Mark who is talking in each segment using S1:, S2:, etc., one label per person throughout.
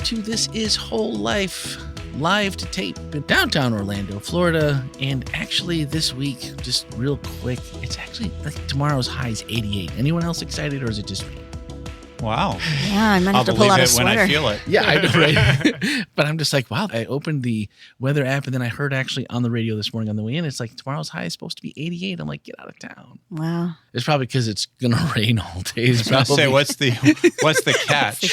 S1: to This Is Whole Life, live to tape in downtown Orlando, Florida. And actually this week, just real quick, it's actually like tomorrow's high is 88. Anyone else excited, or is it just me?
S2: Wow.
S3: Yeah, I might have to pull out a sweater.
S2: When I feel it.
S1: Yeah, I know, right? But I'm just like, wow. I opened the weather app, and then I heard actually on the radio this morning on the way in, it's like tomorrow's high is supposed to be 88. I'm like, get out of town.
S3: Wow.
S1: It's probably because it's gonna rain all day.
S2: I was going to say, what's the catch?
S3: What's the catch?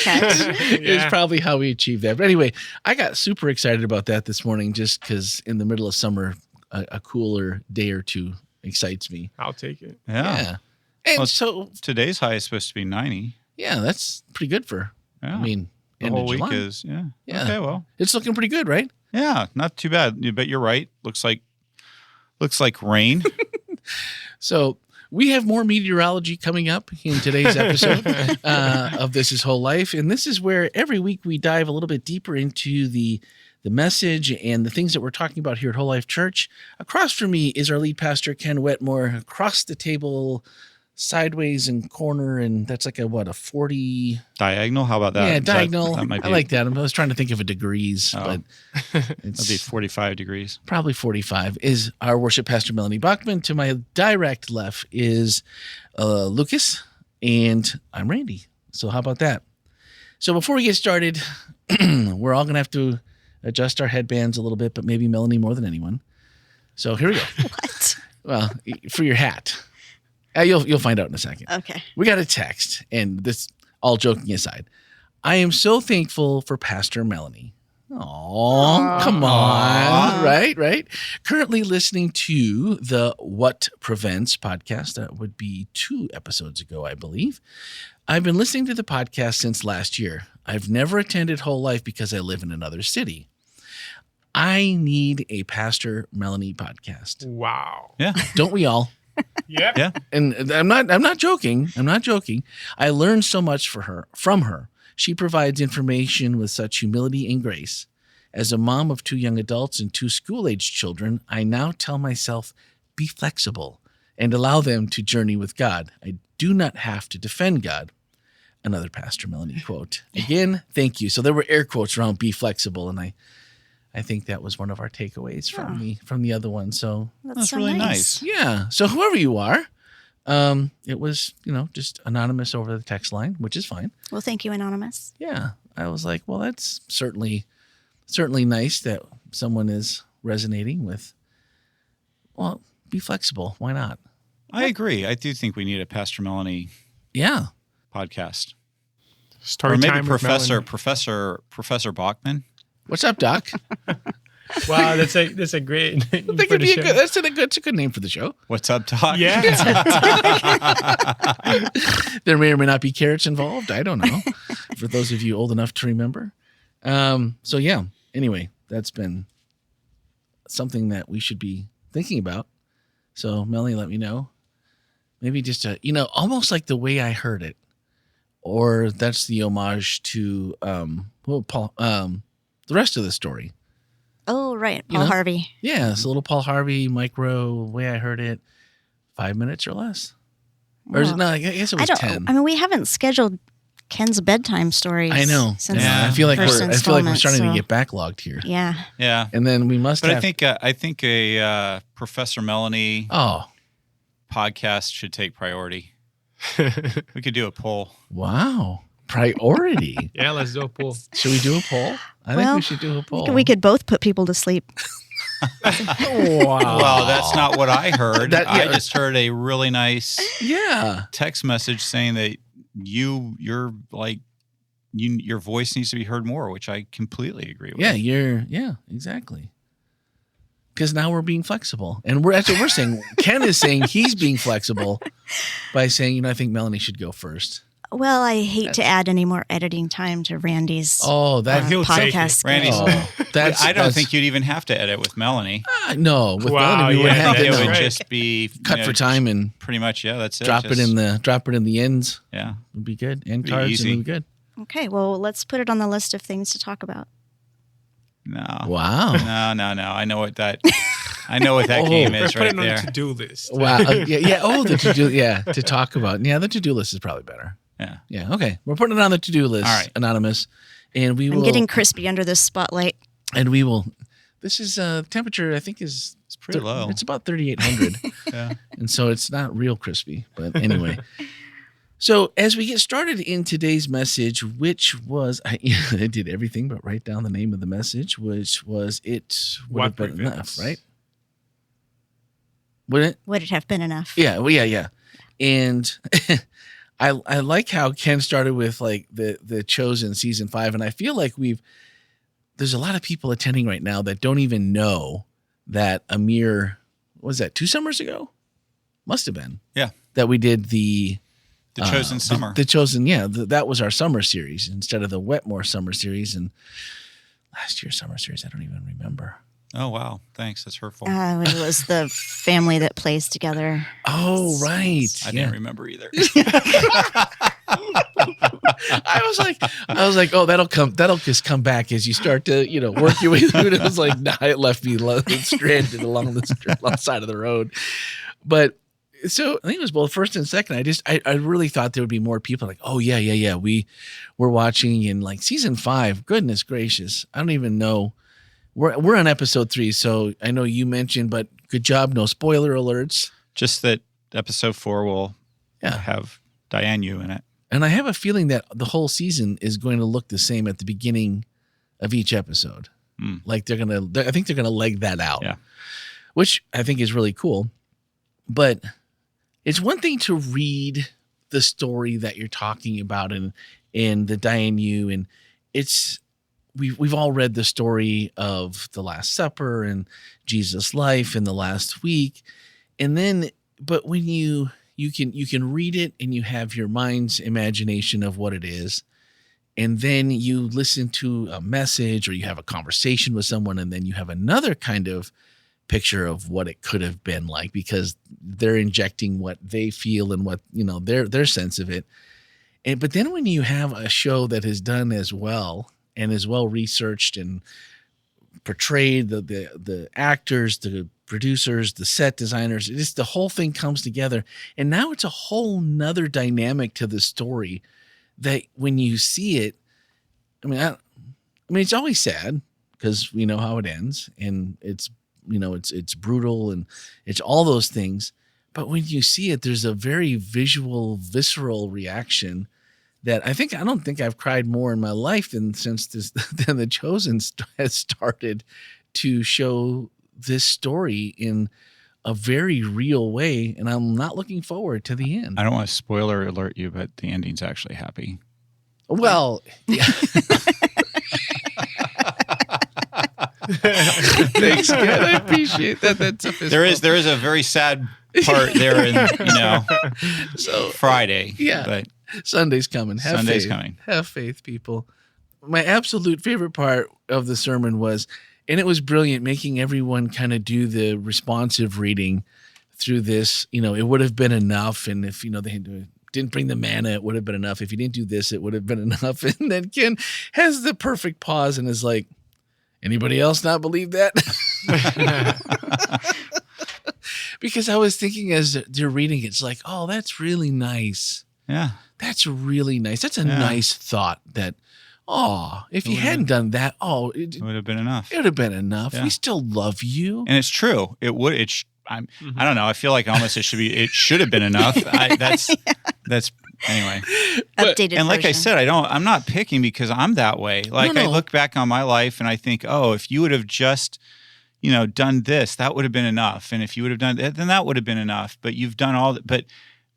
S1: It's probably how we achieve that. But anyway, I got super excited about that this morning just because in the middle of summer, a cooler day or two excites me.
S4: I'll take it.
S1: Yeah. And
S2: Well,
S1: so,
S2: Today's high is supposed to be 90.
S1: yeah, that's pretty good for,
S2: Yeah.
S1: I mean,
S2: The
S1: end
S2: whole
S1: of
S2: week
S1: July.
S2: is, yeah.
S1: Yeah.
S2: Okay, well.
S1: It's looking pretty good, right?
S2: Yeah, not too bad. But you're right. Looks like rain.
S1: So we have more meteorology coming up in today's episode of This Is Whole Life. And this is where every week we dive a little bit deeper into the message and the things that we're talking about here at Whole Life Church. Across from me is our lead pastor, Ken Wetmore. Across the table, sideways and corner, and that's like a 40...
S2: Diagonal? How about that?
S1: Yeah, diagonal.
S2: That might be,
S1: I like that. I was trying to think of a degrees, but
S2: that'd be
S1: it's
S2: 45 degrees.
S1: probably 45, is our worship pastor, Melanie Bachman. To my direct left is Lucas, and I'm Randy. So how about that? So before we get started, we're all going to have to adjust our headbands a little bit, but maybe Melanie more than anyone. So here we go.
S3: What?
S1: Well, for your hat. You'll find out in a second.
S3: Okay.
S1: We got a text, and this, all joking aside, I am so thankful for Pastor Melanie. Oh, come on. Right. Currently listening to the What Prevents podcast. That would be 2 episodes ago, I believe. I've been listening to the podcast since last year. I've never attended Whole Life because I live in another city. I need a Pastor Melanie podcast.
S4: Wow.
S2: Yeah.
S1: Don't we all?
S4: Yep.
S2: Yeah.
S1: And I'm not joking. I learned so much from her. She provides information with such humility and grace. As a mom of 2 young adults and 2 school-aged children, I now tell myself, be flexible and allow them to journey with God. I do not have to defend God. Another Pastor Melanie quote. Again, thank you. So there were air quotes around be flexible, and I think that was one of our takeaways from the other one. So
S2: That's
S3: so
S2: really nice.
S1: yeah. So whoever you are, it was, just anonymous over the text line, which is fine.
S3: Well, thank you, Anonymous.
S1: Yeah. I was like, well, that's certainly nice that someone is resonating with, well, be flexible. Why not?
S2: I agree. I do think we need a Pastor Melanie
S1: Yeah.
S2: podcast.
S4: Story
S2: Or maybe
S4: time with Melanie.
S2: Professor Bachman.
S1: What's up, Doc?
S4: Wow, that's a great name
S1: That
S4: for
S1: could
S4: the
S1: be
S4: show.
S1: that's a good name for the show.
S2: What's up, Doc?
S4: Yeah.
S1: There may or may not be carrots involved. I don't know. For those of you old enough to remember. So yeah. Anyway, that's been something that we should be thinking about. So Melanie, let me know. Maybe just almost like the way I heard it, or that's the homage to Paul. The rest of the story.
S3: Oh, right.
S1: You
S3: Paul
S1: know?
S3: Harvey.
S1: Yeah, it's a little Paul Harvey micro way I heard it. 5 minutes or less. Or is it,
S3: Well,
S1: no, I guess it was 10.
S3: I mean, we haven't scheduled Ken's bedtime stories.
S1: I know.
S3: Since
S2: Yeah.
S1: I feel like
S3: first
S1: we're
S3: installment,
S1: starting to
S3: so-
S1: get backlogged here.
S3: Yeah.
S2: Yeah.
S1: And then we must
S2: But
S1: have.
S2: I think a Professor Melanie podcast should take priority. We could do a poll.
S1: Wow. Priority.
S4: Yeah, let's do a poll.
S1: Should we do a poll? I think
S3: Well,
S1: we should do a poll.
S3: We could both put people to sleep.
S1: Wow.
S2: Well, that's not what I heard.
S1: That-
S2: I
S1: yeah.
S2: just heard a really nice
S1: Yeah.
S2: text message saying that your voice needs to be heard more, which I completely agree with.
S1: Yeah, exactly. Because now we're being flexible. And that's what we're saying. Ken is saying he's being flexible by saying, I think Melanie should go first.
S3: Well, I hate to add any more editing time to Randy's
S1: Oh, that
S4: he'll take
S3: podcast.
S4: it.
S2: Randy's-
S3: schedule.
S2: I don't think you'd even have to edit with Melanie.
S1: No, with
S4: Wow,
S1: Melanie we would
S4: yeah,
S1: have
S4: that's
S1: to
S2: It would
S4: right.
S2: just be
S1: cut for time and
S2: Pretty much, yeah. That's it.
S1: drop it in the ends.
S2: Yeah.
S1: Would be good. End
S2: Be
S1: cards
S2: easy.
S1: and would be good.
S3: Okay, well, let's put it on the list of things to talk about.
S2: No.
S1: Wow.
S2: No. I know what that game
S4: We're
S2: is
S4: putting
S2: right
S4: it on
S2: there.
S4: the to-do list.
S1: Wow. Yeah. Oh, the to-do. Yeah, to talk about. Yeah, the to-do list is probably better.
S2: Yeah.
S1: Yeah. Okay. We're putting it on the to-do list.
S2: All right.
S1: Anonymous. And we will.
S3: I'm getting crispy under this spotlight.
S1: And we will. This is temperature. I think is
S2: It's pretty low.
S1: It's about 3,800.
S2: Yeah.
S1: And so it's not real crispy. But anyway. So as we get started in today's message, which was I did everything but write down the name of the message, which was it would have been enough, right?
S3: Would it have been enough?
S1: Yeah. Well, yeah. And I like how Ken started with like the Chosen season 5, and I feel like there's a lot of people attending right now that don't even know that a mere, what was that, 2 summers ago? Must have been.
S2: Yeah.
S1: That we did the
S2: Chosen summer.
S1: The Chosen, yeah. That was our summer series instead of the WetMore summer series. And last year's summer series, I don't even remember.
S2: Oh, wow. Thanks. That's hurtful.
S3: It was the family that plays together.
S1: Oh, right.
S2: I didn't remember either.
S1: I was like, oh, that'll just come back as you start to, work your way through it. It was like, nah, it left me stranded along the side of the road. But so I think it was both first and second. I really thought there would be more people like, oh yeah. We were watching in like season 5. Goodness gracious. I don't even know. We're on episode 3. So I know you mentioned, but good job. No spoiler alerts.
S2: Just that episode 4 will have Diane Yu in it.
S1: And I have a feeling that the whole season is going to look the same at the beginning of each episode. Like I think they're going to leg that out.
S2: Yeah.
S1: Which I think is really cool. But it's one thing to read the story that you're talking about and the Diane Yu, and we've all read the story of the Last Supper and Jesus' life in the last week. And then, but when you can read it and you have your mind's imagination of what it is. And then you listen to a message or you have a conversation with someone, and then you have another kind of picture of what it could have been like because they're injecting what they feel and what, their sense of it. But then when you have a show that is done as well and is well researched and portrayed, the actors, the producers, the set designers, just the whole thing comes together. And now it's a whole nother dynamic to the story that when you see it, I mean, it's always sad because we know how it ends and it's brutal and it's all those things. But when you see it, there's a very visual, visceral reaction that I don't think I've cried more in my life than The Chosen has started to show this story in a very real way. And I'm not looking forward to the end.
S2: I don't want to spoiler alert you, but the ending's actually happy.
S1: Well, yeah. Thanks, kid. I appreciate that.
S2: There is a very sad part there in Friday.
S1: Yeah,
S2: but
S1: Sunday's coming.
S2: Sunday's coming.
S1: Have faith, people. My absolute favorite part of the sermon was, and it was brilliant, making everyone kind of do the responsive reading through this. It would have been enough, and if they didn't bring the manna, it would have been enough. If you didn't do this, it would have been enough. And then Ken has the perfect pause and is like, anybody else not believe that? Because I was thinking as they're reading, it's like, oh, that's really nice.
S2: Yeah.
S1: That's really nice. That's a nice thought that, if you hadn't done that, it
S2: would have been enough.
S1: It would have been enough.
S2: Yeah.
S1: We still love you.
S2: And it's true. It would. I don't know. I feel like almost it should have been enough. That's anyway.
S3: Updated
S2: and like
S3: version.
S2: I said, I'm not picking because I'm that way. Like
S1: No.
S2: I look back on my life and I think, if you would have just, done this, that would have been enough. And if you would have done that, then that would have been enough. But you've done all that.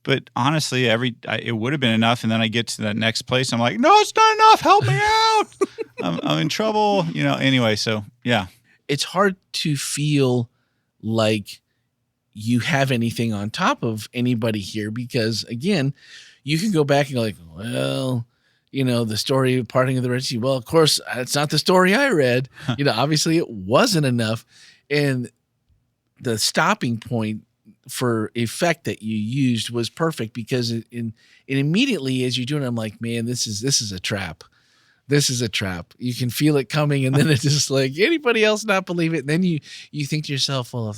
S2: But honestly, it would have been enough. And then I get to that next place. I'm like, no, it's not enough. Help me out. I'm in trouble. Anyway. So yeah,
S1: it's hard to feel like you have anything on top of anybody here because again, you can go back and go like, well, the story of parting of the Red Sea. Well, of course, it's not the story I read. Obviously it wasn't enough. And the stopping point for effect that you used was perfect because it immediately as you're doing it, I'm like, man, this is a trap. This is a trap. You can feel it coming. And then it's just like, anybody else not believe it? And then you think to yourself, well,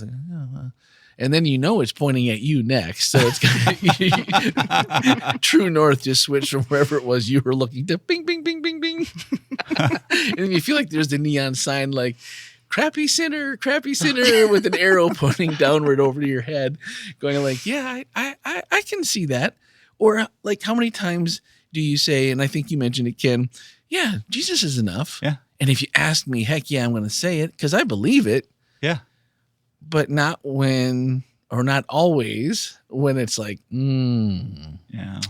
S1: and then it's pointing at you next. So it's kind of true north just switched from wherever it was you were looking to bing, bing, bing, bing, bing. ding. And you feel like there's the neon sign like, crappy sinner, with an arrow pointing downward over to your head, going like, yeah, I can see that. Or like, how many times do you say, and I think you mentioned it, Ken, yeah, Jesus is enough.
S2: Yeah.
S1: And if you ask me, heck yeah, I'm going to say it because I believe it.
S2: Yeah.
S1: But not when, or not always, when it's like,
S2: Yeah.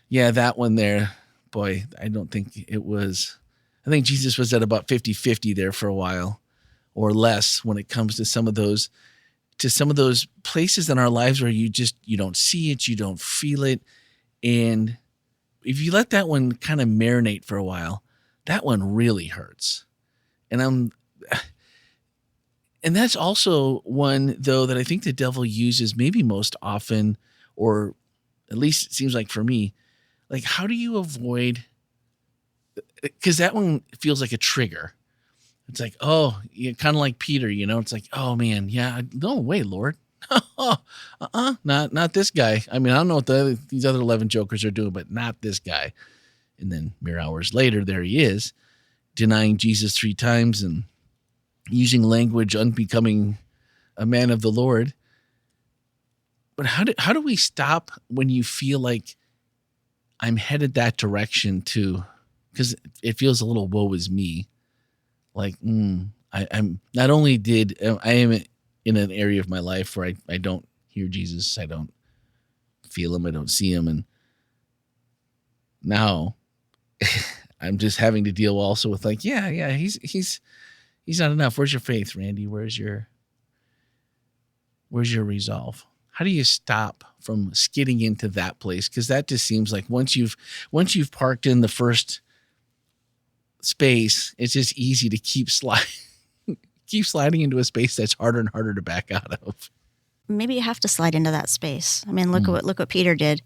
S1: yeah, that one there, boy, I don't think it was. I think Jesus was at about 50-50 there for a while or less when it comes to some of those places in our lives where you don't see it, you don't feel it. And if you let that one kind of marinate for a while, that one really hurts. And that's also one, though, that I think the devil uses maybe most often, or at least it seems like for me, like, how do you avoid, because that one feels like a trigger. It's like, oh, kind of like Peter, it's like, oh man, yeah, no way, Lord. Not this guy. I mean, I don't know what these other 11 jokers are doing, but not this guy. And then mere hours later, there he is, denying Jesus 3 times and using language unbecoming a man of the Lord. But how do we stop when you feel like I'm headed that direction too? Because it feels a little woe is me. Like, I'm not only I am in an area of my life where I don't hear Jesus, I don't feel him, I don't see him, and now I'm just having to deal also with like, yeah, he's not enough. Where's your faith, Randy? Where's your resolve? How do you stop from skidding into that place? Because that just seems like once you've parked in the first space, it's just easy to keep sliding into a space that's harder and harder to back out of.
S3: Maybe you have to slide into that space. I mean, look what Peter did.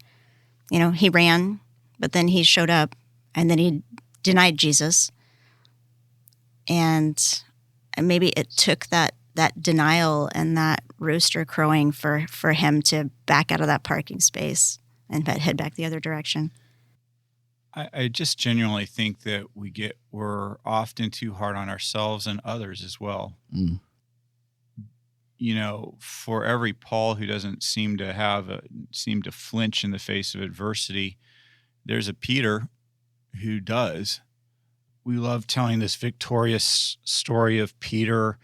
S3: He ran, but then he showed up, and then he denied Jesus. And maybe it took that denial and that rooster crowing for him to back out of that parking space and head back the other direction.
S2: I just genuinely think that we're often too hard on ourselves and others as well. For every Paul who doesn't seem to flinch in the face of adversity, there's a Peter who does. We love telling this victorious story of Peter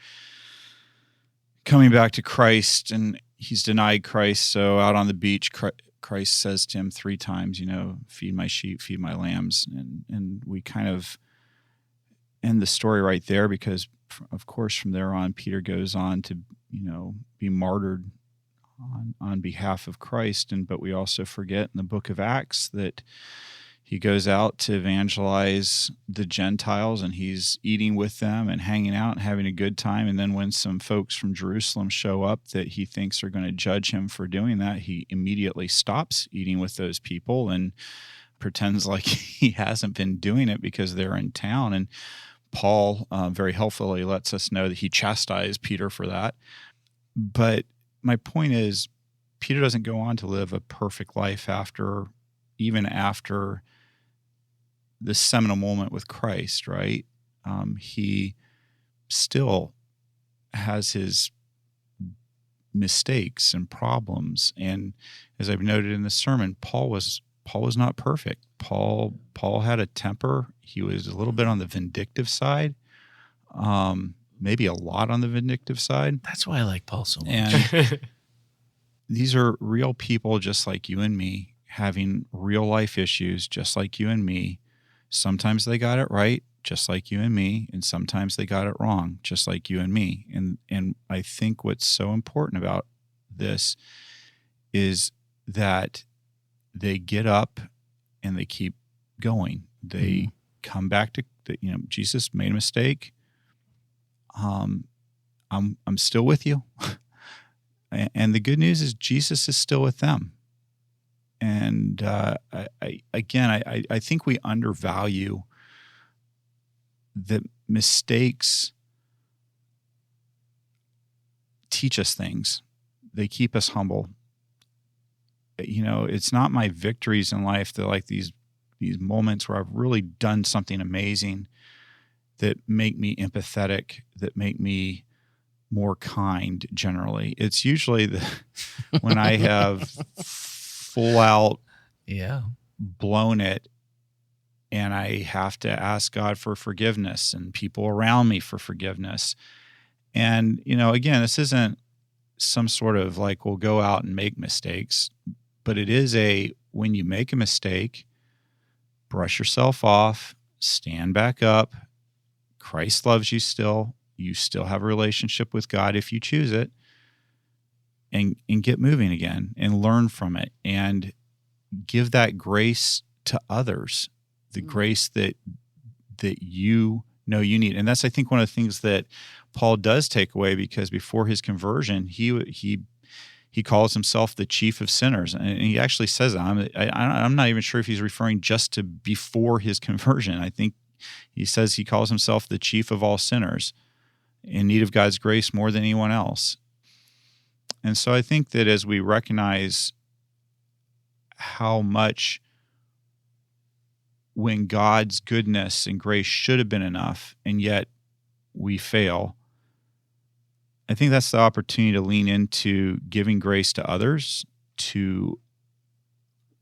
S2: coming back to Christ, and he's denied Christ. So out on the beach, Christ says to him 3 times, feed my sheep, feed my lambs. And we kind of end the story right there because, of course, from there on, Peter goes on to, be martyred on behalf of Christ. But we also forget in the book of Acts that he goes out to evangelize the Gentiles, and he's eating with them and hanging out and having a good time. And then when some folks from Jerusalem show up that he thinks are going to judge him for doing that, he immediately stops eating with those people and pretends like he hasn't been doing it because they're in town. And Paul very helpfully lets us know that he chastised Peter for that. But my point is, Peter doesn't go on to live a perfect life even after the seminal moment with Christ, right? He still has his mistakes and problems. And as I've noted in the sermon, Paul was not perfect. Paul had a temper. He was a little bit on the vindictive side, maybe a lot on the vindictive side.
S1: That's why I like Paul so much.
S2: And these are real people just like you and me, having real life issues just like you and me. Sometimes they got it right, just like you and me, and sometimes they got it wrong, just like you and me. And I think what's so important about this is that they get up and they keep going. They come back to, Jesus made a mistake. I'm still with you. And the good news is Jesus is still with them. And I think we undervalue that mistakes teach us things. They keep us humble. It's not my victories in life that like these these moments where I've really done something amazing that make me empathetic, that make me more kind generally. It's usually when I have full out
S1: Yeah.
S2: blown it and I have to ask God for forgiveness and people around me for forgiveness. And, again, this isn't some sort of like, we'll go out and make mistakes, but it is when you make a mistake, brush yourself off, stand back up. Christ loves you still. You still have a relationship with God if you choose it, and get moving again and learn from it and give that grace to others, the grace that you know you need. And that's, I think, one of the things that Paul does take away, because before his conversion, he calls himself the chief of sinners. And he actually says that. I'm not even sure if he's referring just to before his conversion. I think he says he calls himself the chief of all sinners, in need of God's grace more than anyone else. And so I think that as we recognize how much when God's goodness and grace should have been enough, and yet we fail, I think that's the opportunity to lean into giving grace to others, to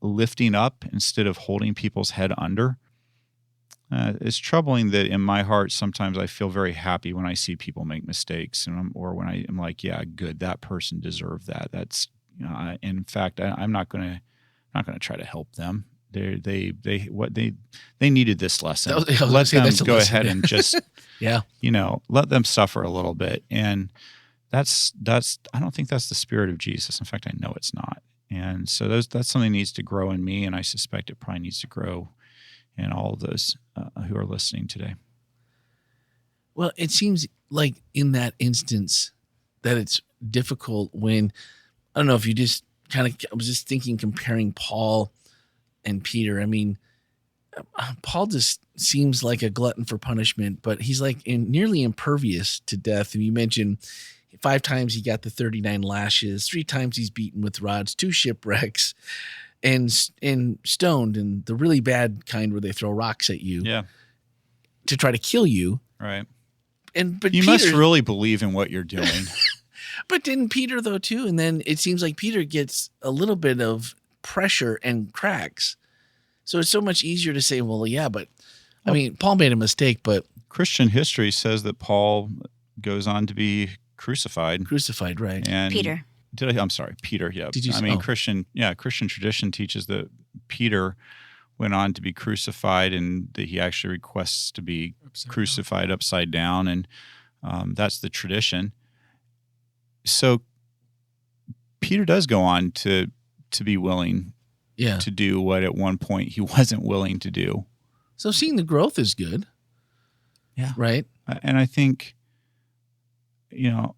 S2: lifting up instead of holding people's head under. It's troubling that in my heart, sometimes I feel very happy when I see people make mistakes, or when I am like, yeah, good, that person deserved that. That's, in fact, I'm not going to try to help them. They needed this lesson. Let them go ahead and just, let them suffer a little bit. And that's I don't think that's the spirit of Jesus. In fact, I know it's not. And so that's something that needs to grow in me, and I suspect it probably needs to grow in all of those who are listening today.
S1: Well, it seems like in that instance that it's difficult when, I don't know if you just I was just thinking, comparing Paul and Peter. I mean, Paul just seems like a glutton for punishment, but he's like nearly impervious to death. And you mentioned 5 times he got the 39 lashes, 3 times he's beaten with rods, 2 shipwrecks, and stoned, and the really bad kind where they throw rocks at you to try to kill you.
S2: Right.
S1: But
S2: you
S1: Peter,
S2: must really believe in what you're doing.
S1: But didn't Peter though too? And then it seems like Peter gets a little bit of pressure and cracks. So it's so much easier to say, well, yeah, but I mean, Paul made a mistake, but
S2: Christian history says that Paul goes on to be crucified.
S1: Crucified, right?
S2: And
S3: Peter.
S2: I'm sorry, Peter. Yeah.
S1: Did you?
S2: Christian tradition teaches that Peter went on to be crucified, and that he actually requests to be crucified upside down, and that's the tradition. So Peter does go on to be willing to do what at one point he wasn't willing to do.
S1: So seeing the growth is good.
S2: Yeah.
S1: Right.
S2: And I think, I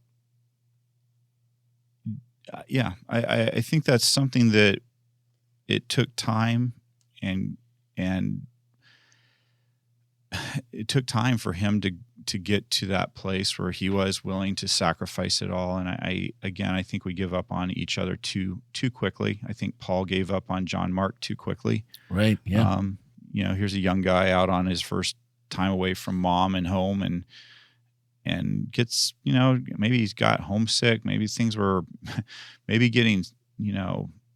S2: think that's something that it took time, and it took time for him to get to that place where he was willing to sacrifice it all. And I think we give up on each other too quickly. I think Paul gave up on John Mark too quickly.
S1: Right. Yeah.
S2: Here's a young guy out on his first time away from mom and home, and gets, maybe he's got homesick. Maybe things were, maybe getting,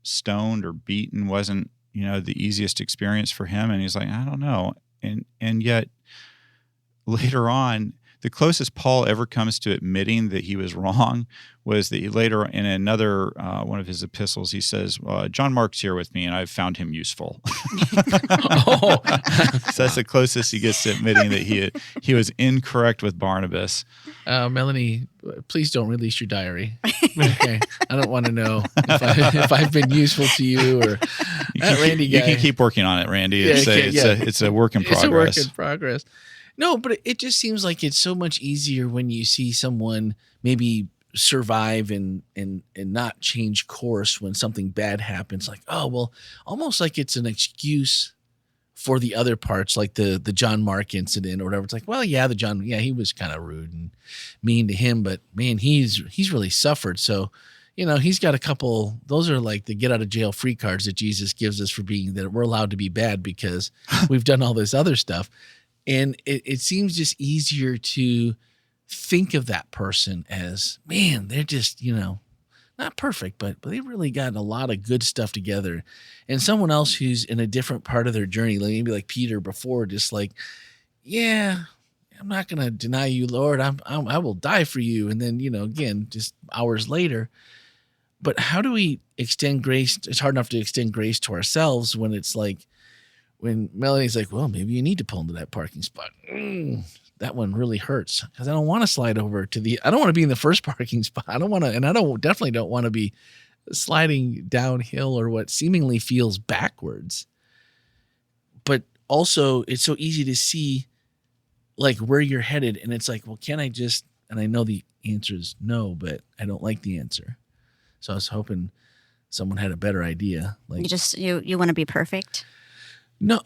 S2: stoned or beaten wasn't, the easiest experience for him. And he's like, I don't know. And yet later on, the closest Paul ever comes to admitting that he was wrong was that he later, in another one of his epistles, he says, John Mark's here with me, and I've found him useful.
S1: Oh.
S2: So that's the closest he gets to admitting that he was incorrect with Barnabas.
S1: Melanie, please don't release your diary. Okay, I don't want to know if I've been useful to you, or Randy guy.
S2: You can keep working on it, Randy. It's a work in progress.
S1: It's a work in progress. No, but it just seems like it's so much easier when you see someone maybe survive and not change course when something bad happens. Like, oh, well, almost like it's an excuse for the other parts, like the John Mark incident or whatever. It's like, well, yeah, he was kind of rude and mean to him, but man, he's really suffered. So, he's got a couple, those are like the get out of jail free cards that Jesus gives us for being that we're allowed to be bad because we've done all this other stuff. And it seems just easier to think of that person as, man, they're just, not perfect, but they really got a lot of good stuff together. And someone else who's in a different part of their journey, like maybe like Peter before, just like, yeah, I'm not going to deny you, Lord. I will die for you. And then, again, just hours later. But how do we extend grace? It's hard enough to extend grace to ourselves when it's like, when Melanie's like, well, maybe you need to pull into that parking spot. That one really hurts because I don't want to slide over I don't want to be in the first parking spot. I don't want to, and I definitely don't want to be sliding downhill or what seemingly feels backwards. But also it's so easy to see like where you're headed. And it's like, well, can I just, and I know the answer is no, but I don't like the answer. So I was hoping someone had a better idea. Like
S3: you want to be perfect.
S1: No,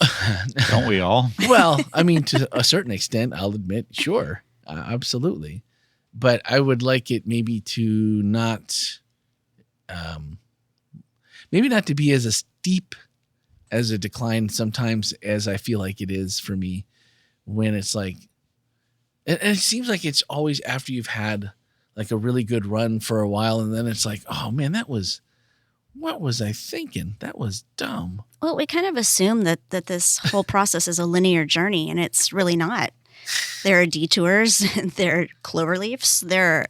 S2: Don't we all?
S1: Well, I mean, to a certain extent, I'll admit, sure, absolutely. But I would like it maybe to not, maybe not to be as a steep as a decline sometimes as I feel like it is for me when it's like, and it seems like it's always after you've had like a really good run for a while. And then it's like, oh man, what was I thinking? That was dumb.
S3: Well, we kind of assume that this whole process is a linear journey, and it's really not. There are detours, there are clover leaves, there's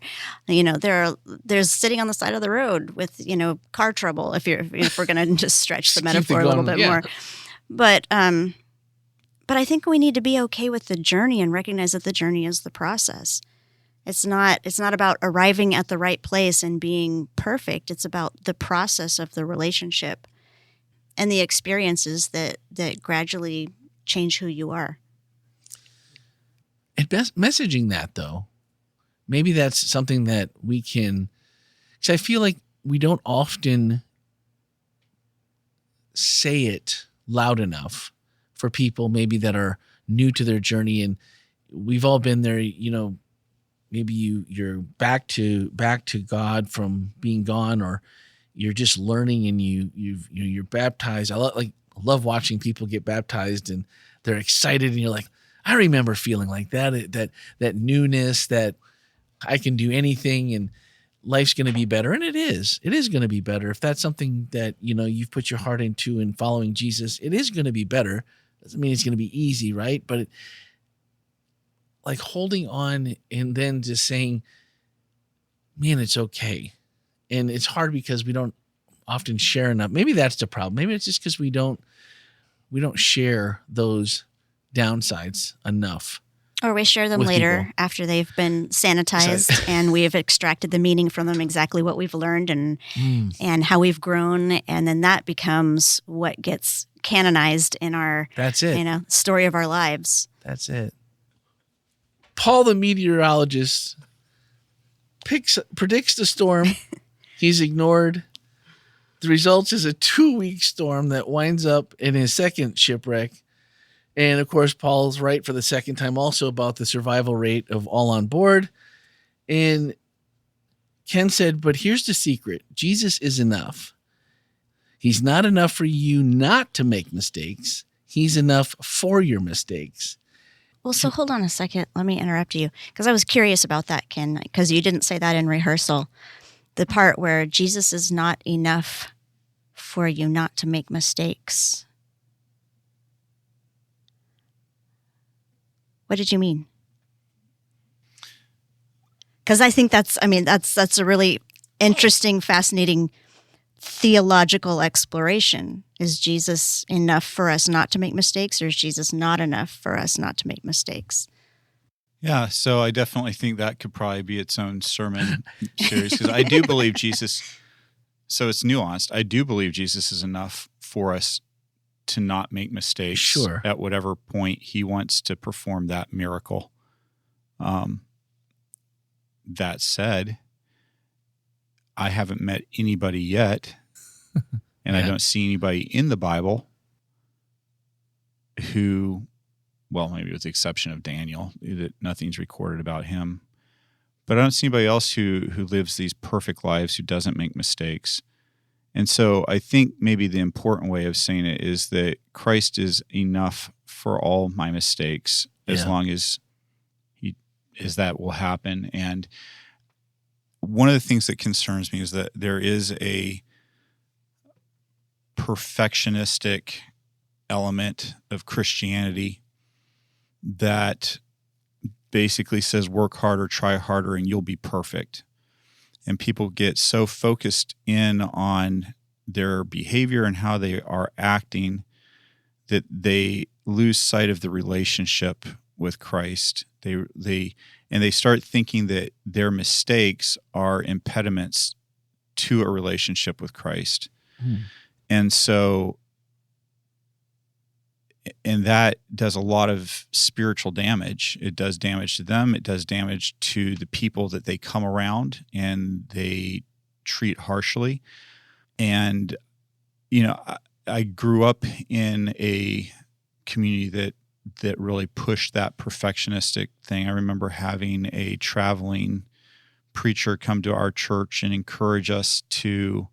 S3: sitting on the side of the road with, car trouble. If we're going to just stretch the metaphor a little bit more, but I think we need to be okay with the journey and recognize that the journey is the process. It's not about arriving at the right place and being perfect. It's about the process of the relationship and the experiences that gradually change who you are.
S1: And messaging that, though, maybe that's something that we can, because I feel like we don't often say it loud enough for people maybe that are new to their journey. And we've all been there, maybe you're back to God from being gone, or you're just learning and you're baptized. I love watching people get baptized and they're excited and you're like, I remember feeling like that newness, that I can do anything and life's going to be better. And it is going to be better. If that's something that, you've put your heart into in following Jesus, it is going to be better. Doesn't mean it's going to be easy, right? But like holding on and then just saying, man, it's okay. And it's hard because we don't often share enough. Maybe that's the problem. Maybe it's just because we don't share those downsides enough.
S3: Or we share them later
S1: people
S3: after they've been sanitized and we have extracted the meaning from them, exactly what we've learned and how we've grown. And then that becomes what gets canonized in our story of our lives.
S1: That's it. Paul, the meteorologist, predicts the storm. He's ignored. The result is a 2-week storm that winds up in his second shipwreck. And of course, Paul's right for the second time also about the survival rate of all on board. And Ken said, but here's the secret. Jesus is enough. He's not enough for you not to make mistakes. He's enough for your mistakes.
S3: Well, so hold on a second. Let me interrupt you because I was curious about that, Ken, because you didn't say that in rehearsal. The part where Jesus is not enough for you not to make mistakes. What did you mean? Because I think that's a really interesting, fascinating theological exploration. Is Jesus enough for us not to make mistakes, or is Jesus not enough for us not to make mistakes?
S2: Yeah, so I definitely think that could probably be its own sermon series because I do believe Jesus, so it's nuanced. I do believe Jesus is enough for us to not make mistakes at whatever point he wants to perform that miracle. That said, I haven't met anybody yet, and I don't see anybody in the Bible who, well, maybe with the exception of Daniel, that nothing's recorded about him, but I don't see anybody else who lives these perfect lives, who doesn't make mistakes. And so I think maybe the important way of saying it is that Christ is enough for all my mistakes, as long as that will happen. And one of the things that concerns me is that there is a perfectionistic element of Christianity that basically says work harder, try harder, and you'll be perfect. And people get so focused in on their behavior and how they are acting that they lose sight of the relationship with Christ. They start thinking that their mistakes are impediments to a relationship with Christ. And so, and that does a lot of spiritual damage. It does damage to them. It does damage to the people that they come around and they treat harshly. And, I grew up in a community that really pushed that perfectionistic thing. I remember having a traveling preacher come to our church and encourage us to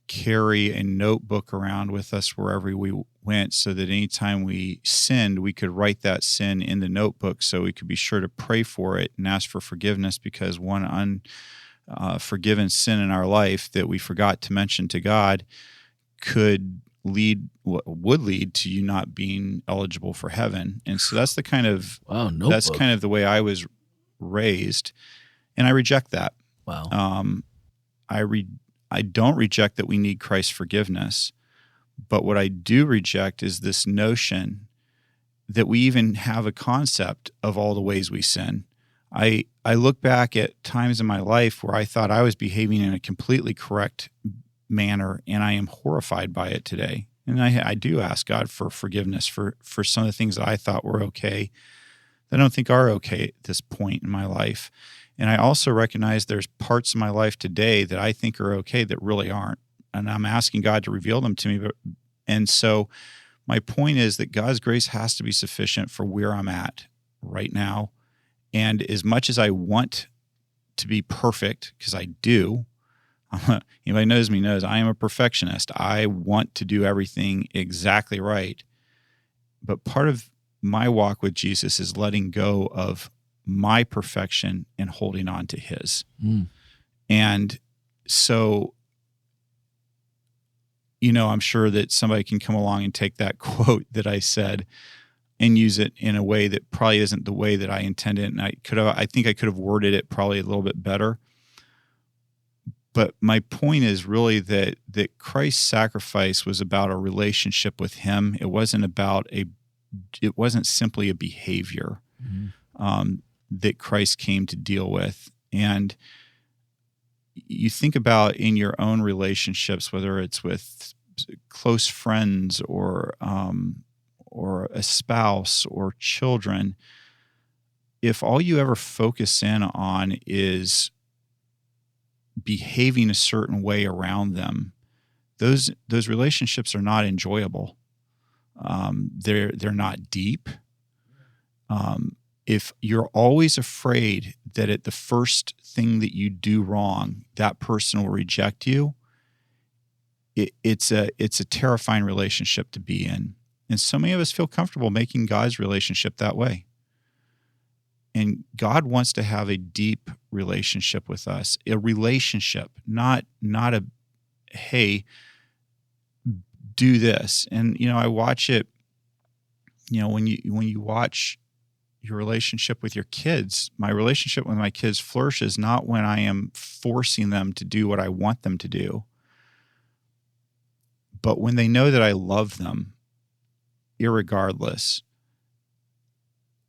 S2: carry a notebook around with us wherever we went, so that anytime we sinned, we could write that sin in the notebook so we could be sure to pray for it and ask for forgiveness, because one unforgiven sin in our life that we forgot to mention to God would lead to you not being eligible for heaven. And so that's the kind of that's kind of the way I was raised, and I reject that. I don't reject that we need Christ's forgiveness, but what I do reject is this notion that we even have a concept of all the ways we sin. I look back at times in my life where I thought I was behaving in a completely correct manner, and I am horrified by it today. And I do ask God for forgiveness for some of the things that I thought were okay that I don't think are okay at this point in my life. And I also recognize there's parts of my life today that I think are okay that really aren't. And I'm asking God to reveal them to me. And so my point is that God's grace has to be sufficient for where I'm at right now. And as much as I want to be perfect, because I do, anybody knows me knows I am a perfectionist. I want to do everything exactly right. But part of my walk with Jesus is letting go of my perfection and holding on to his. And so, I'm sure that somebody can come along and take that quote that I said and use it in a way that probably isn't the way that I intended. And I think I could have worded it probably a little bit better. But my point is really that Christ's sacrifice was about a relationship with him. It wasn't simply a behavior that Christ came to deal with. And you think about in your own relationships, whether it's with close friends or a spouse or children, if all you ever focus in on is behaving a certain way around them, those relationships are not enjoyable. They're not deep. If you're always afraid that at the first thing that you do wrong, that person will reject you, it's a terrifying relationship to be in. And so many of us feel comfortable making God's relationship that way. And God wants to have a deep relationship with us, a relationship, not a, hey, do this. And, I watch it, when you watch your relationship with your kids, my relationship with my kids flourishes not when I am forcing them to do what I want them to do, but when they know that I love them irregardless.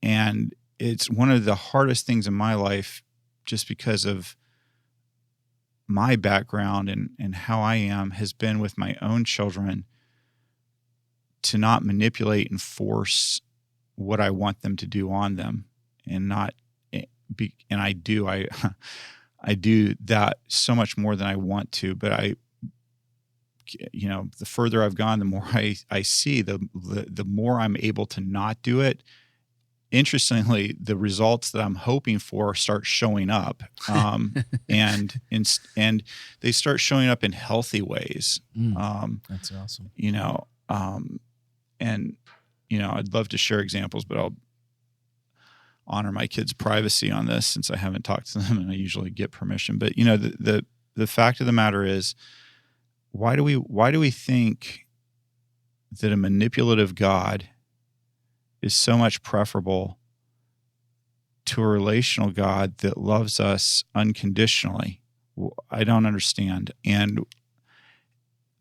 S2: And it's one of the hardest things in my life, just because of my background and how I am, has been with my own children, to not manipulate and force what I want them to do on them, and I do that so much more than I want to, but the further I've gone, the more I see, the more I'm able to not do it. interestingly, the results that I'm hoping for start showing up, and they start showing up in healthy ways.
S1: That's awesome.
S2: And I'd love to share examples, but I'll honor my kids' privacy on this since I haven't talked to them, and I usually get permission. But the fact of the matter is, why do we think that a manipulative God is so much preferable to a relational God that loves us unconditionally? I don't understand. And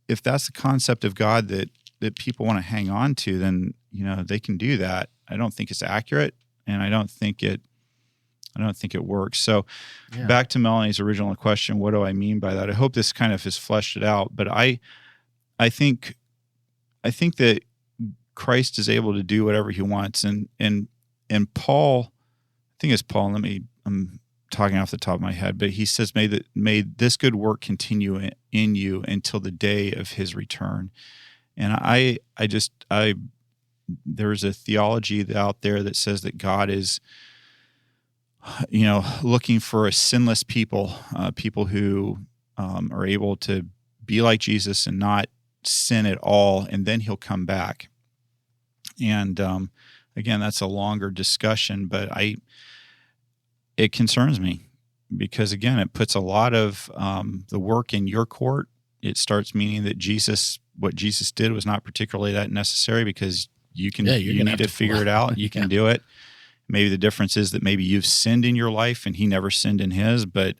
S2: if that's the concept of God that people want to hang on to, then they can do that. I don't think it's accurate, and I don't think it works. So back to Melanie's original question, what do I mean by that? I hope this kind of has fleshed it out, but I think that Christ is able to do whatever he wants. And Paul, I think it's Paul, I'm talking off the top of my head, but he says, may this good work continue in you until the day of his return. And there's a theology out there that says that God is, looking for a sinless people, people who are able to be like Jesus and not sin at all, and then he'll come back. And again, that's a longer discussion, but it concerns me because, again, it puts a lot of the work in your court. It starts meaning that what Jesus did was not particularly that necessary because you need to figure it out. You can do it. Maybe the difference is that maybe you've sinned in your life and he never sinned in his. But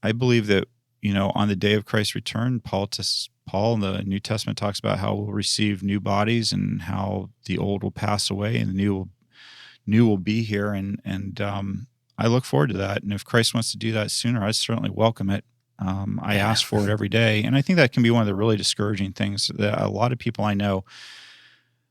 S2: I believe that, on the day of Christ's return, Paul in the New Testament talks about how we'll receive new bodies and how the old will pass away and the new will be here. And I look forward to that. And if Christ wants to do that sooner, I certainly welcome it. I ask for it every day. And I think that can be one of the really discouraging things that a lot of people I know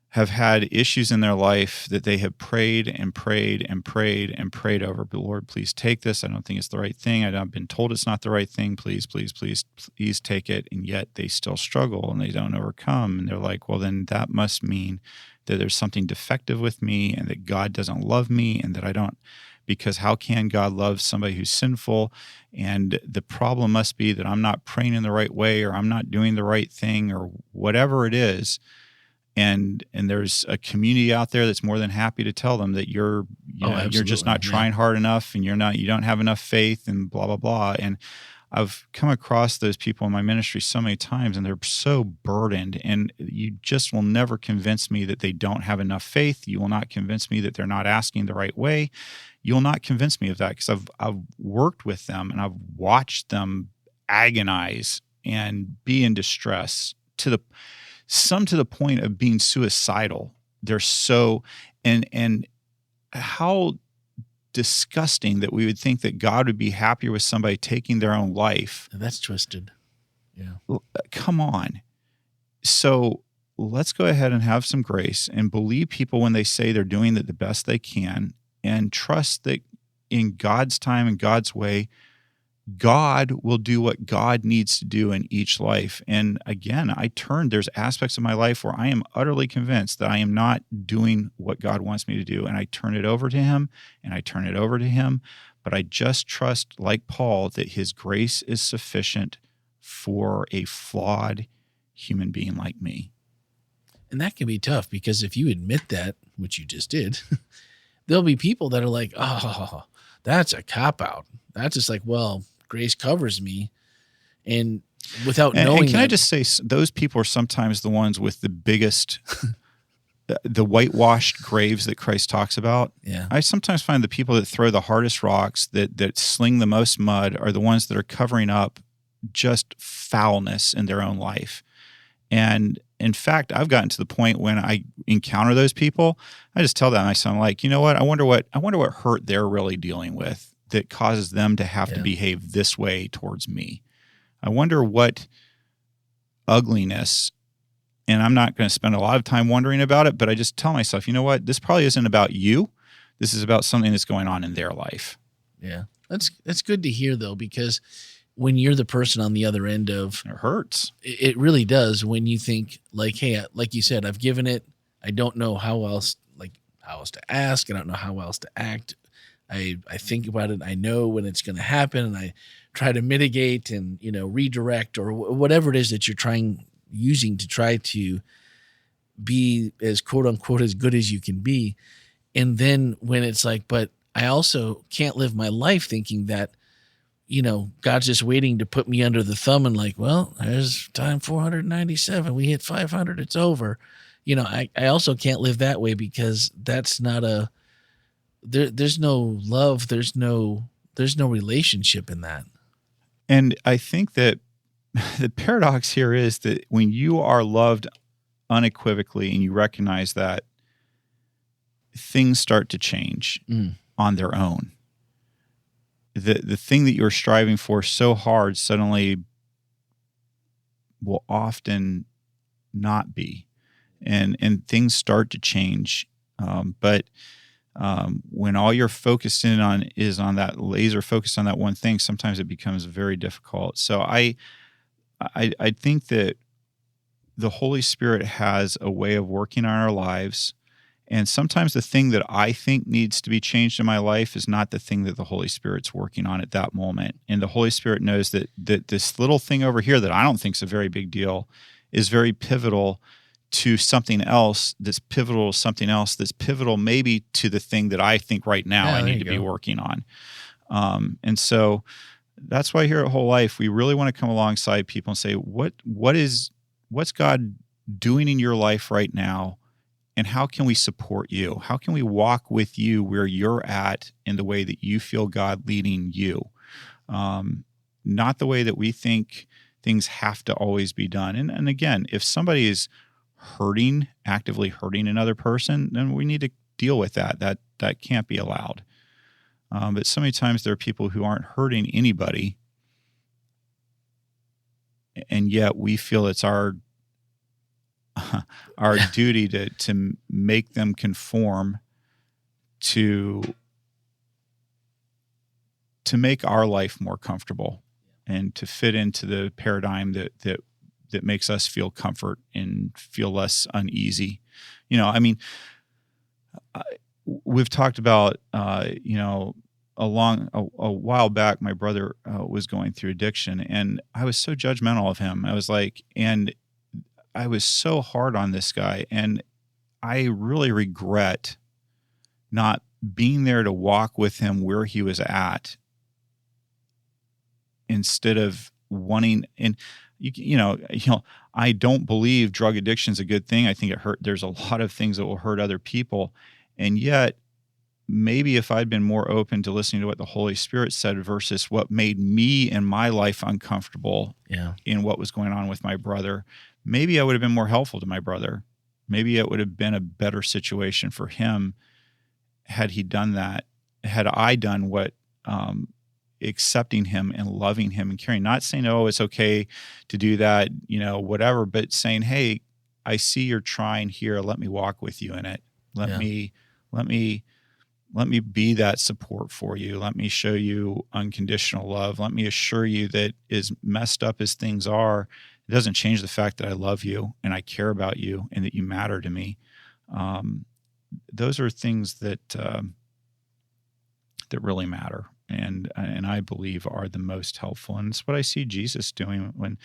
S2: have had issues in their life that they have prayed and prayed and prayed and prayed over. But Lord, please take this. I don't think it's the right thing. I've been told it's not the right thing. Please, please, please, please take it. And yet they still struggle and they don't overcome. And they're like, well, then that must mean that there's something defective with me and that God doesn't love me and that I don't, because how can God love somebody who's sinful? And the problem must be that I'm not praying in the right way or I'm not doing the right thing or whatever it is. And there's a community out there that's more than happy to tell them that you're just not trying hard enough and you don't have enough faith and blah, blah, blah. And I've come across those people in my ministry so many times and they're so burdened, and you just will never convince me that they don't have enough faith. You will not convince me that they're not asking the right way. You'll not convince me of that because I've worked with them and I've watched them agonize and be in distress to the point of being suicidal. They're so, and how disgusting that we would think that God would be happier with somebody taking their own life.
S1: That's twisted. Yeah.
S2: Come on. So let's go ahead and have some grace and believe people when they say they're doing the best they can, and trust that in God's time and God's way, God will do what God needs to do in each life. And again, there's aspects of my life where I am utterly convinced that I am not doing what God wants me to do. And I turn it over to him and I turn it over to him. But I just trust, like Paul, that his grace is sufficient for a flawed human being like me.
S1: And that can be tough because if you admit that, which you just did, there'll be people that are like, oh, that's a cop-out. That's just like, well, grace covers me. And without knowing
S2: and can I just say, those people are sometimes the ones with the biggest, the whitewashed graves that Christ talks about.
S1: Yeah.
S2: I sometimes find the people that throw the hardest rocks, that sling the most mud, are the ones that are covering up just foulness in their own life. And in fact, I've gotten to the point when I encounter those people, I just tell them, I'm like, you know what? I wonder what hurt they're really dealing with that causes them to have to behave this way towards me. I wonder what ugliness, and I'm not going to spend a lot of time wondering about it, but I just tell myself, you know what? This probably isn't about you. This is about something that's going on in their life.
S1: Yeah. That's good to hear though, because when you're the person on the other end of
S2: it hurts.
S1: It really does when you think like, hey, like you said, I've given it. I don't know how how else to ask. I don't know how else to act. I think about it. I know when it's going to happen, and I try to mitigate and, redirect or whatever it is that you're using to try to be as quote unquote as good as you can be. And then when it's like, but I also can't live my life thinking that, God's just waiting to put me under the thumb and like, well, there's time 497. We hit 500. It's over. I also can't live that way, because that's not there's no love. There's no relationship in that.
S2: And I think that the paradox here is that when you are loved unequivocally and you recognize that, things start to change on their own. The thing that you're striving for so hard suddenly will often not be, and things start to change. But when all you're focused in on is on that laser focus on that one thing, sometimes it becomes very difficult. So I think that the Holy Spirit has a way of working on our lives. And sometimes the thing that I think needs to be changed in my life is not the thing that the Holy Spirit's working on at that moment. And the Holy Spirit knows that this little thing over here that I don't think is a very big deal is very pivotal to something else that's pivotal to something else that's pivotal maybe to the thing that I think right now I need to be working on. And so that's why here at Whole Life, we really want to come alongside people and say, what's God doing in your life right now? And how can we support you? How can we walk with you where you're at in the way that you feel God leading you? Not the way that we think things have to always be done. And again, if somebody is actively hurting another person, then we need to deal with that. That can't be allowed. But so many times there are people who aren't hurting anybody, and yet we feel it's our duty to make them conform to make our life more comfortable and to fit into the paradigm that makes us feel comfort and feel less uneasy. We've talked about, a while back, my brother was going through addiction, and I was so judgmental of him. I was like, and I was so hard on this guy, and I really regret not being there to walk with him where he was at instead of wanting. And I don't believe drug addiction is a good thing. I think there's a lot of things that will hurt other people, and yet maybe if I'd been more open to listening to what the Holy Spirit said versus what made me and my life uncomfortable in what was going on with my brother, maybe I would have been more helpful to my brother. Maybe it would have been a better situation for him had he done that, had I done what accepting him and loving him and caring, not saying, oh, it's okay to do that, whatever, but saying, hey, I see you're trying here. Let me walk with you in it. Let me be that support for you. Let me show you unconditional love. Let me assure you that as messed up as things are, it doesn't change the fact that I love you and I care about you and that you matter to me. Those are things that really matter, and I believe are the most helpful. And it's what I see Jesus doing when,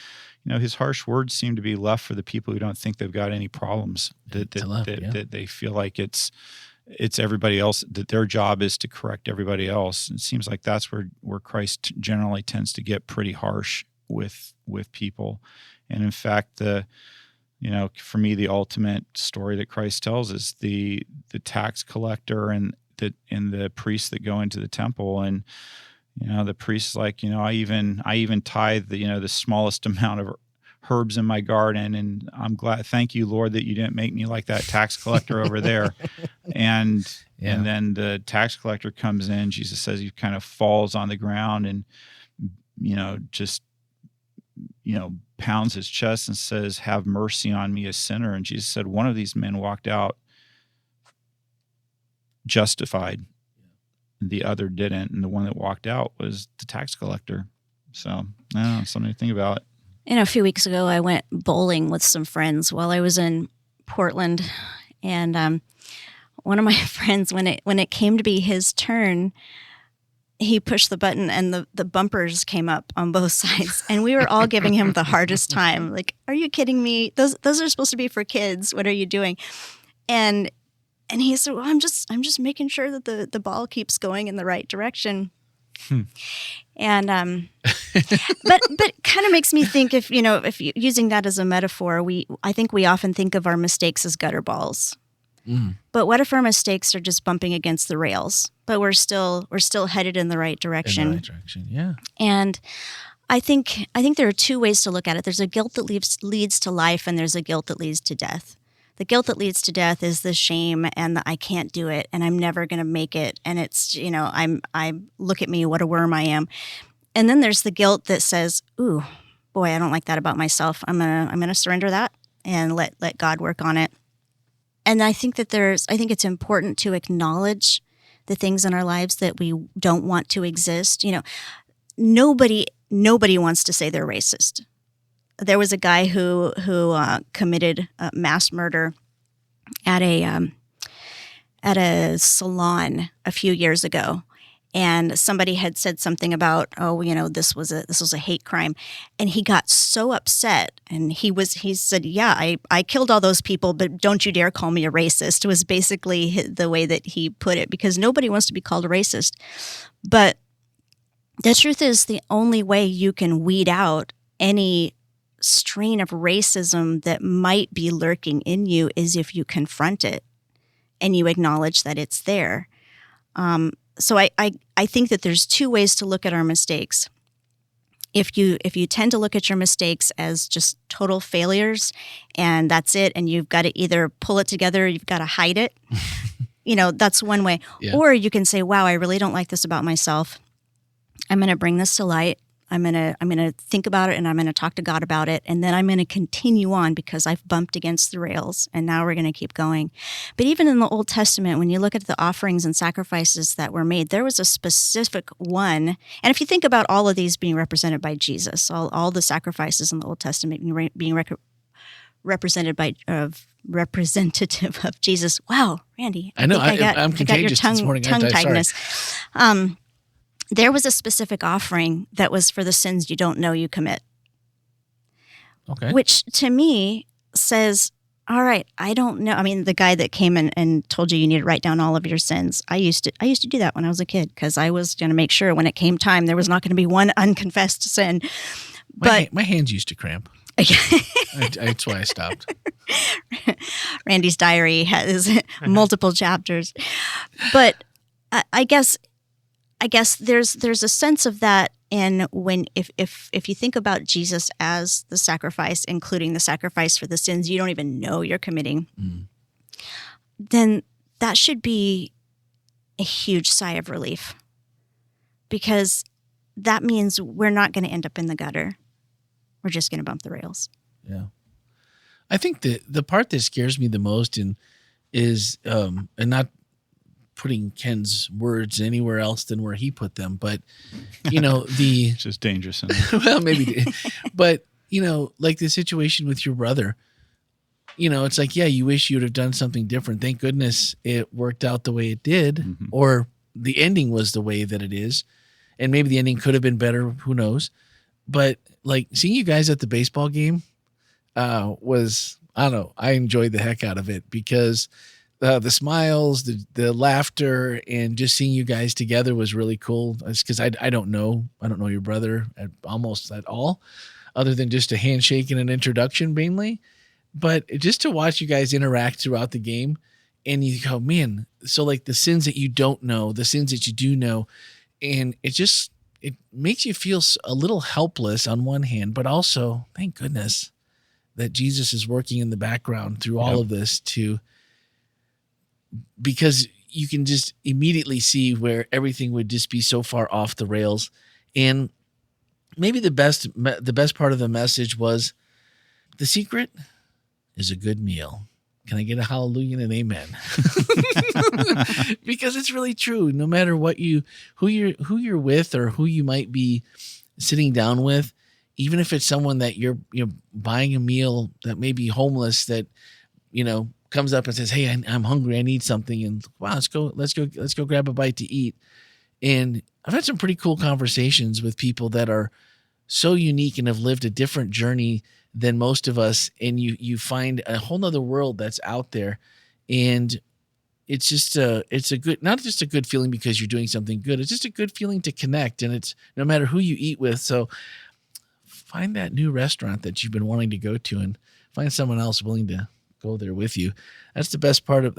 S2: his harsh words seem to be left for the people who don't think they've got any problems. That they feel like it's everybody else, that their job is to correct everybody else. It seems like that's where Christ generally tends to get pretty harsh with people. And in fact, for me, the ultimate story that Christ tells is the tax collector and the priests that go into the temple. And, the priest's like, I even tithe the smallest amount of herbs in my garden. And I'm glad, thank you, Lord, that you didn't make me like that tax collector over there. And then the tax collector comes in, Jesus says he kind of falls on the ground and, just pounds his chest and says, have mercy on me, a sinner. And Jesus said, one of these men walked out justified. The other didn't. And the one that walked out was the tax collector. So, I don't know, something to think about.
S3: A few weeks ago, I went bowling with some friends while I was in Portland. And one of my friends, when it came to be his turn, he pushed the button and the bumpers came up on both sides, and we were all giving him the hardest time. Like, are you kidding me? Those are supposed to be for kids. What are you doing? And he said, well, I'm just making sure that the ball keeps going in the right direction. And but kind of makes me think, if using that as a metaphor, I think we often think of our mistakes as gutter balls. But what if our mistakes are just bumping against the rails, but we're still headed in the right direction?
S1: In the right direction, yeah.
S3: And I think there are two ways to look at it. There's a guilt that leads to life, and there's a guilt that leads to death. The guilt that leads to death is the shame and the I can't do it and I'm never going to make it, and it's I look at me, what a worm I am. And then there's the guilt that says, ooh, boy, I don't like that about myself. I'm gonna surrender that and let God work on it. And I think it's important to acknowledge the things in our lives that we don't want to exist. Nobody wants to say they're racist. There was a guy who committed mass murder at a salon a few years ago, and somebody had said something about, this was a hate crime, and he got so upset, and he said, yeah, I killed all those people, but don't you dare call me a racist. Was basically the way that he put it, because nobody wants to be called a racist. But the truth is, the only way you can weed out any strain of racism that might be lurking in you is if you confront it and you acknowledge that it's there. So I think that there's two ways to look at our mistakes. If you tend to look at your mistakes as just total failures and that's it, and you've got to either pull it together or you've got to hide it, that's one way. Yeah. Or you can say, wow, I really don't like this about myself. I'm going to bring this to light. I'm going to think about it, and I'm going to talk to God about it, and then I'm going to continue on because I've bumped against the rails, and now we're going to keep going. But even in the Old Testament, when you look at the offerings and sacrifices that were made, there was a specific one. And if you think about all of these being represented by Jesus, all the sacrifices in the Old Testament being representative of Jesus. Wow, Randy.
S1: I know. I'm contagious this morning.
S3: Tongue tiedness. There was a specific offering that was for the sins you don't know you commit.
S1: Okay.
S3: Which to me says, all right, I don't know. I mean, the guy that came in and told you need to write down all of your sins. I used to do that when I was a kid because I was going to make sure when it came time there was not going to be one unconfessed sin. But
S1: my hands used to cramp. That's why I stopped.
S3: Randy's diary has multiple chapters. But I guess there's a sense of that in when if you think about Jesus as the sacrifice, including the sacrifice for the sins you don't even know you're committing, then that should be a huge sigh of relief, because that means we're not going to end up in the gutter. We're just going to bump the rails.
S1: Yeah. I think the part that scares me the most is and not putting Ken's words anywhere else than where he put them, but
S2: it's just dangerous.
S1: Well, maybe, but like the situation with your brother, it's like, yeah, you wish you'd have done something different. Thank goodness it worked out the way it did, or the ending was the way that it is, and maybe the ending could have been better. Who knows? But like seeing you guys at the baseball game was, I don't know, I enjoyed the heck out of it because the smiles, the laughter, and just seeing you guys together was really cool. It's because I don't know your brother almost at all, other than just a handshake and an introduction mainly. But just to watch you guys interact throughout the game, and you go, man, so like the sins that you don't know, the sins that you do know, and it makes you feel a little helpless on one hand, but also thank goodness that Jesus is working in the background through all of this because you can just immediately see where everything would just be so far off the rails. And maybe the best part of the message was the secret is a good meal. Can I get a hallelujah and an amen? Because it's really true. No matter who you're with or who you might be sitting down with, even if it's someone that you're buying a meal that may be homeless, that comes up and says, "Hey, I'm hungry. I need something." And wow, let's go grab a bite to eat. And I've had some pretty cool conversations with people that are so unique and have lived a different journey than most of us. And you find a whole nother world that's out there. And it's just it's a good, not just a good feeling because you're doing something good. It's just a good feeling to connect. And it's no matter who you eat with. So find that new restaurant that you've been wanting to go to and find someone else willing to go there with you. That's the best part of,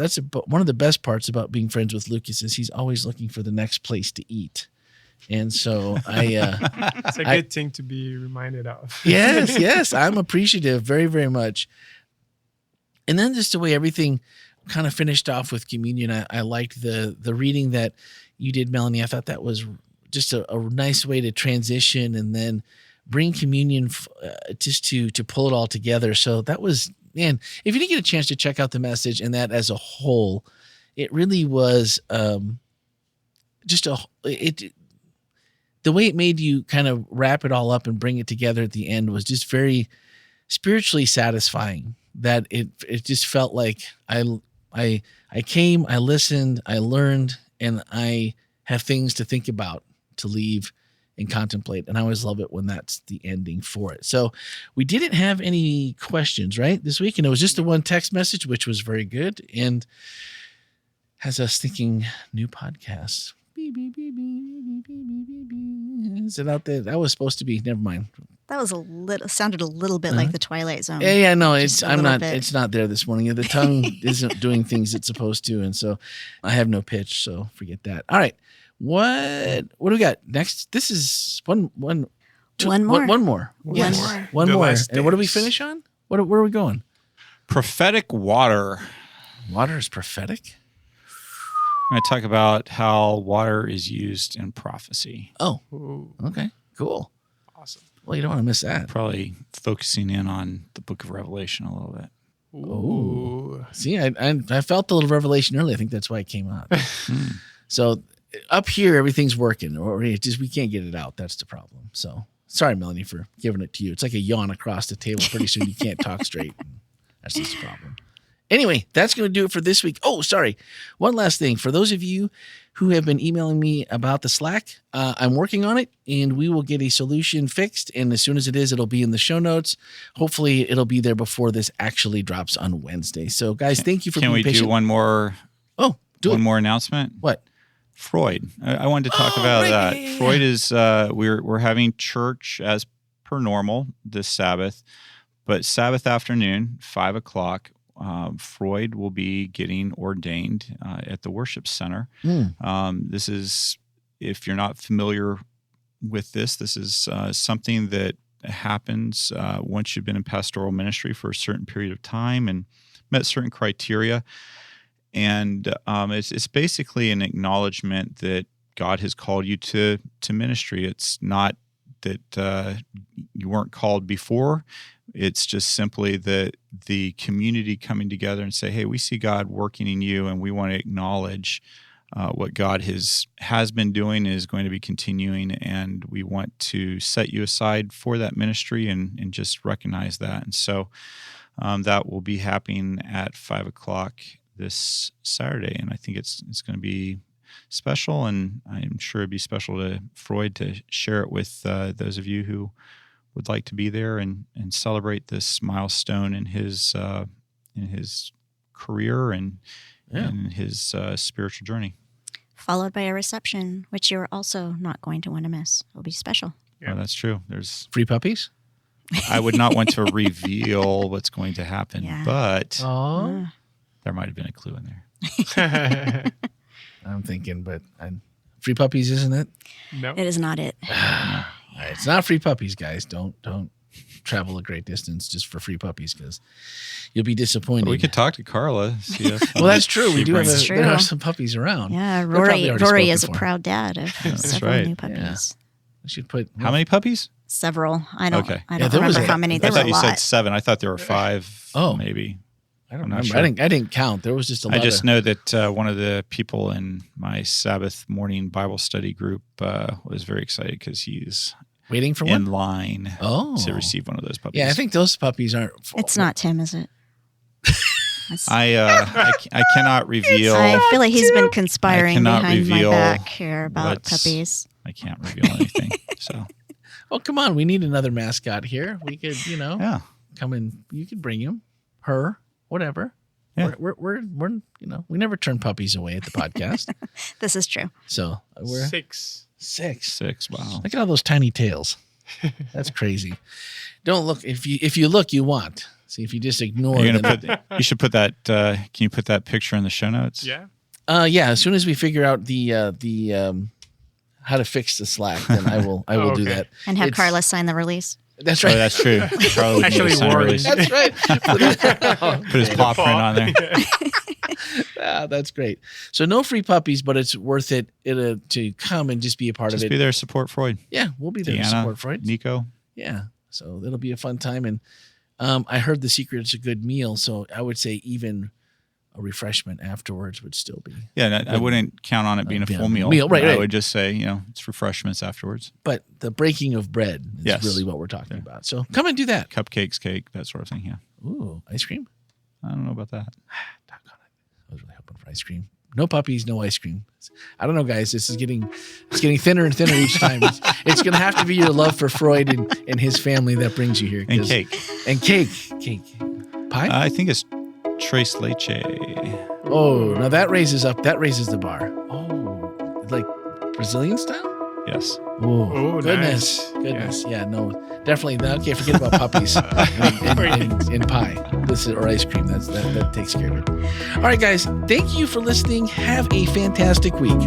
S1: one of the best parts about being friends with Lucas is he's always looking for the next place to eat. And so
S4: It's a good thing to be reminded of.
S1: yes, I'm appreciative very, very much. And then just the way everything kind of finished off with communion, I liked the reading that you did, Melanie. I thought that was just a nice way to transition and then bring communion just to pull it all together. So that was, man, if you didn't get a chance to check out the message and that as a whole, it really was just the way it made you kind of wrap it all up and bring it together at the end was just very spiritually satisfying. That it just felt like I came, I listened, I learned, and I have things to think about, to leave and contemplate. And I always love it when that's the ending for it. So we didn't have any questions, right, this week. And it was just the one text message, which was very good and has us thinking new podcasts. Beep, beep, beep, beep, beep, beep, beep, beep. Is it out there? That was supposed to be, never mind.
S3: That was sounded a little bit like the Twilight Zone.
S1: Yeah, no,
S3: Just a little bit.
S1: It's not there this morning. The tongue isn't doing things it's supposed to. And so I have no pitch. So forget that. All right. What do we got next? This is one more. Yes. One
S4: The
S1: more.
S4: last
S1: And what do we
S4: days.
S1: finish on? Where are we going?
S2: Prophetic water.
S1: Water is prophetic?
S2: I'm going to talk about how water is used in prophecy.
S1: Oh,
S4: Ooh,
S1: okay. Cool.
S4: awesome.
S1: Well, you don't want to miss that.
S2: Probably focusing in on the book of Revelation a little bit.
S4: Ooh.
S1: See, I felt a little revelation early. I think that's why it came out. So up here, everything's working, or it just we can't get it out. That's the problem. So sorry, Melanie, for giving it to you. It's like a yawn across the table. Pretty soon you can't talk straight. That's just the problem. Anyway, that's going to do it for this week. Oh, sorry. One last thing. For those of you who have been emailing me about the Slack, I'm working on it, and we will get a solution fixed. And as soon as it is, it'll be in the show notes. Hopefully, it'll be there before this actually drops on Wednesday. So, guys, thank you for being patient.
S2: Can we do one more?
S1: Oh, do
S2: one
S1: it.
S2: more announcement?
S1: What?
S2: Freud. I wanted to talk about
S1: right,
S2: that.
S1: yeah.
S2: Freud is we're having church as per normal this Sabbath, but Sabbath afternoon, 5:00. Freud will be getting ordained at the worship center. This is, if you're not familiar with this is something that happens once you've been in pastoral ministry for a certain period of time and met certain criteria. And it's basically an acknowledgement that God has called you to ministry. It's not that you weren't called before. It's just simply the community coming together and say, hey, we see God working in you, and we want to acknowledge what God has been doing and is going to be continuing, and we want to set you aside for that ministry and just recognize that. And so that will be happening at 5:00 this Saturday, and I think it's going to be special, and I'm sure it'd be special to Freud to share it with those of you who would like to be there and celebrate this milestone in his career and in his spiritual journey.
S3: Followed by a reception, which you're also not going to want to miss. It'll be special.
S4: Yeah.
S2: Oh, that's true. There's
S1: Free puppies?
S2: I would not want to reveal what's going to happen,
S3: Yeah.
S2: but
S1: Oh.
S2: there might have been a clue in there.
S1: I'm thinking, but free puppies, isn't it?
S4: No.
S3: It is not it.
S1: All right, it's not free puppies, guys. Don't travel a great distance just for free puppies because you'll be disappointed.
S2: We could talk to Carla. See if,
S1: well, that's true. We
S2: she
S1: do have
S2: brings-
S1: there are some puppies around.
S3: Yeah,
S1: They're probably already
S3: Rory
S1: spoken
S3: is a
S1: for.
S3: proud dad of several
S2: right.
S3: new puppies.
S1: We should put
S2: How many puppies?
S3: Several. I don't
S2: Okay.
S1: there was
S3: remember how
S1: a-
S3: many.
S2: I
S3: There were
S2: thought
S3: a
S2: you
S3: lot.
S2: said 7. I thought there were 5.
S1: Oh.
S2: Maybe.
S1: I don't
S2: I'm not
S1: remember.
S2: sure.
S1: I didn't count. There was just a lot.
S2: I just know that one of the people in my Sabbath morning Bible study group was very excited because he's
S1: waiting for
S2: in
S1: one.
S2: line
S1: Oh,
S2: to receive one of those puppies.
S1: Yeah, I think those puppies aren't.
S3: It's not Tim, is it?
S2: I cannot reveal.
S3: I feel like he's been conspiring
S2: cannot
S3: behind my
S2: reveal
S3: back here about puppies.
S2: I can't reveal anything. So,
S1: Well, come on. We need another mascot here. We could,
S2: yeah.
S1: come in. You could bring him, her, whatever.
S2: Yeah.
S1: We're we never turn puppies away at the podcast.
S3: This is true.
S1: So we're
S4: 6.
S1: 6.
S2: Wow.
S1: Look at all those tiny tails. That's crazy. Don't look. If you look, you want. See, if you just ignore.
S2: You should put that. Can you put that picture in the show notes?
S4: Yeah.
S1: Yeah. As soon as we figure out the how to fix the Slack, then I will do that.
S3: And have
S1: It's-
S3: Carla sign the release.
S1: That's right.
S2: Oh, that's true. Charlie would
S4: Actually,
S2: need to sign a
S4: Warren.
S2: release.
S1: That's right.
S2: Put his paw print on there.
S1: That's great. So no free puppies, but it's worth it to come and just be a part
S2: Just
S1: of it.
S2: be there to support Freud.
S1: Yeah, we'll be there to
S2: Deanna,
S1: support Freud.
S2: Nico.
S1: Yeah, so it'll be a fun time. And I heard the secret is a good meal, so I would say even a refreshment afterwards would still be.
S2: Yeah, I wouldn't count on it being a full meal.
S1: Right,
S2: I
S1: right.
S2: would just say, it's refreshments afterwards.
S1: But the breaking of bread is
S2: Yes.
S1: really what we're talking about. So come and do that.
S2: Cupcakes, cake, that sort of thing. Yeah.
S1: Ooh, ice cream?
S2: I don't know about that.
S1: Doggone it. I was really hoping for ice cream. No puppies, no ice cream. I don't know, guys. This is getting thinner and thinner each time. It's going to have to be your love for Freud and his family that brings you here.
S2: And cake.
S1: And cake. Pie?
S2: I think it's tres leche.
S1: Oh, now that raises the bar. Oh, like Brazilian style?
S2: Yes.
S1: Oh, goodness.
S4: nice.
S1: Goodness. Yeah, no, definitely. Okay, forget about puppies and pie. Or ice cream. That takes care of it. All right, guys. Thank you for listening. Have a fantastic week.